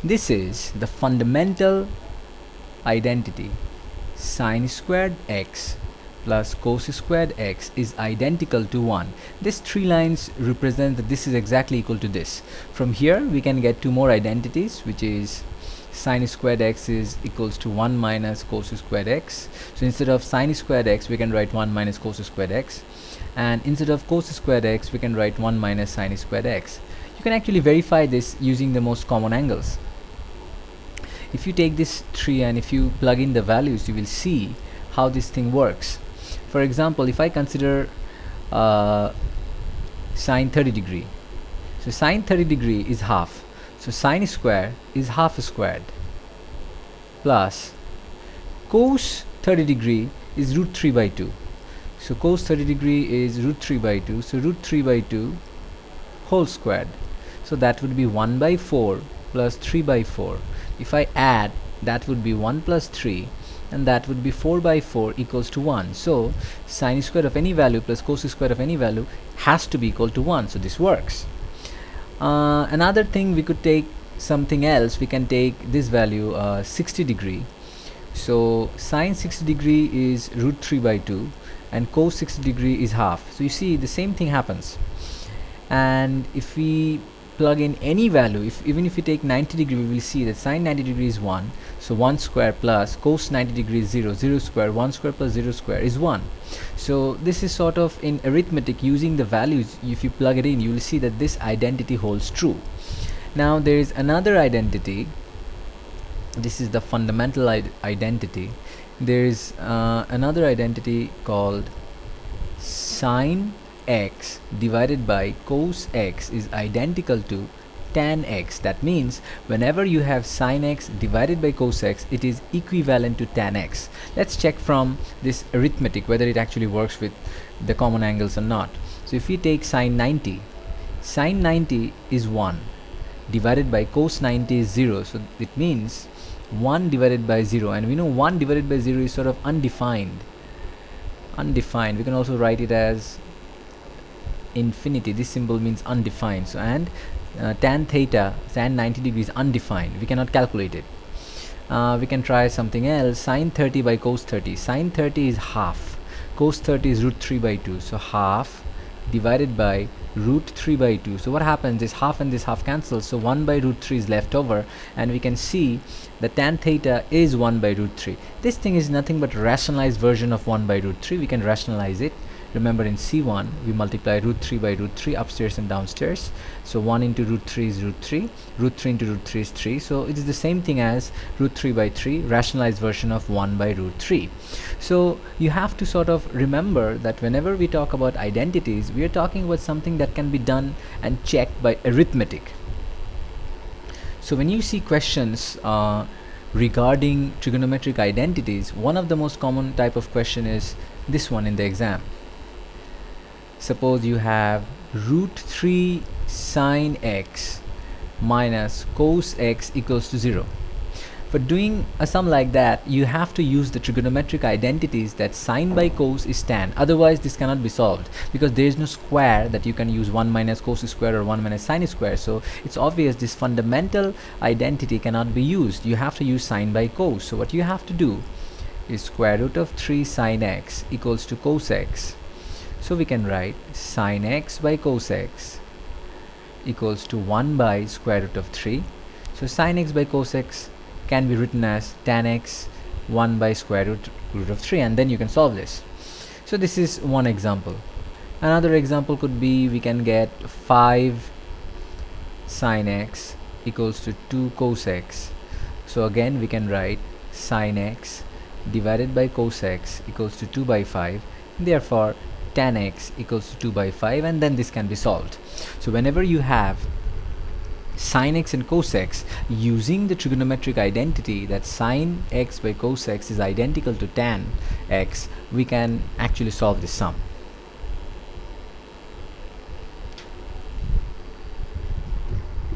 This is the fundamental identity. Sine squared x plus cos squared x is identical to 1. These three lines represent that this is exactly equal to this. From here we can get two more identities, which is sine squared x is equals to 1 minus cos squared x. So instead of sine squared x we can write 1 minus cos squared x, and instead of cos squared x we can write 1 minus sine squared x. You can actually verify this using the most common angles. If you take this tree and if you plug in the values, you will see how this thing works. For example, if I consider sine 30 degree, so sine 30 degree is half, so sine square is half squared, plus cos 30 degree is root 3 by 2, so cos 30 degree is root 3 by 2, so root 3 by 2 whole squared, so that would be 1 by 4 plus 3 by 4. If I add, that would be 1 plus 3, and that would be 4 by 4 equals to 1. So sine square of any value plus cos square of any value has to be equal to 1. So this works. Another thing, we could take something else. We can take this value 60 degree. So sine 60 degree is root 3 by 2 and cos 60 degree is half. So you see the same thing happens. And if we plug in any value, even if we take 90 degree, we will see that sine 90 degree is 1, so 1 square plus cos 90 degree is 0, 0 square, 1 square plus 0 square is 1. So this is sort of in arithmetic, using the values, if you plug it in, you will see that this identity holds true. Now there is another identity. This is the fundamental identity. There is another identity called sine x divided by cos x is identical to tan x. That means whenever you have sine x divided by cos x, it is equivalent to tan x. Let's check from this arithmetic whether it actually works with the common angles or not. So if we take sine 90, sine 90 is 1 divided by cos 90 is 0, so it means 1 divided by 0, and we know 1 divided by 0 is sort of undefined. We can also write it as infinity. This symbol means undefined. So and tan theta, tan 90 degrees, undefined. We cannot calculate it. We can try something else. Sine 30 by cos 30. Sine 30 is half. Cos 30 is root 3 by 2. So half divided by root 3 by 2. So what happens is half and this half cancels. So 1 by root 3 is left over, and we can see that tan theta is 1 by root 3. This thing is nothing but rationalized version of 1 by root 3. We can rationalize it. Remember, in C1 we multiply root 3 by root 3 upstairs and downstairs. So 1 into root 3 is root 3. Root 3 into root 3 is 3. So it is the same thing as root 3 by 3, rationalized version of 1 by root 3. So you have to sort of remember that whenever we talk about identities, we are talking about something that can be done and checked by arithmetic. So when you see questions regarding trigonometric identities, one of the most common type of question is this one in the exam. Suppose you have root 3 sine x minus cos x equals to 0. For doing a sum like that, you have to use the trigonometric identities that sine by cos is tan. Otherwise this cannot be solved, because there is no square that you can use 1 minus cos square or 1 minus sine square. So it's obvious this fundamental identity cannot be used. You have to use sine by cos. So what you have to do is square root of 3 sine x equals to cos x. So we can write sine x by cos x equals to 1 by square root of 3. So sine x by cos x can be written as tan x 1 by square root of 3, and then you can solve this. So this is one example. Another example could be, we can get 5 sine x equals to 2 cos x. So again we can write sine x divided by cos x equals to 2 by 5. Therefore tan x equals to 2 by 5, and then this can be solved. So whenever you have sine x and cos x, using the trigonometric identity that sine x by cos x is identical to tan x, we can actually solve this sum.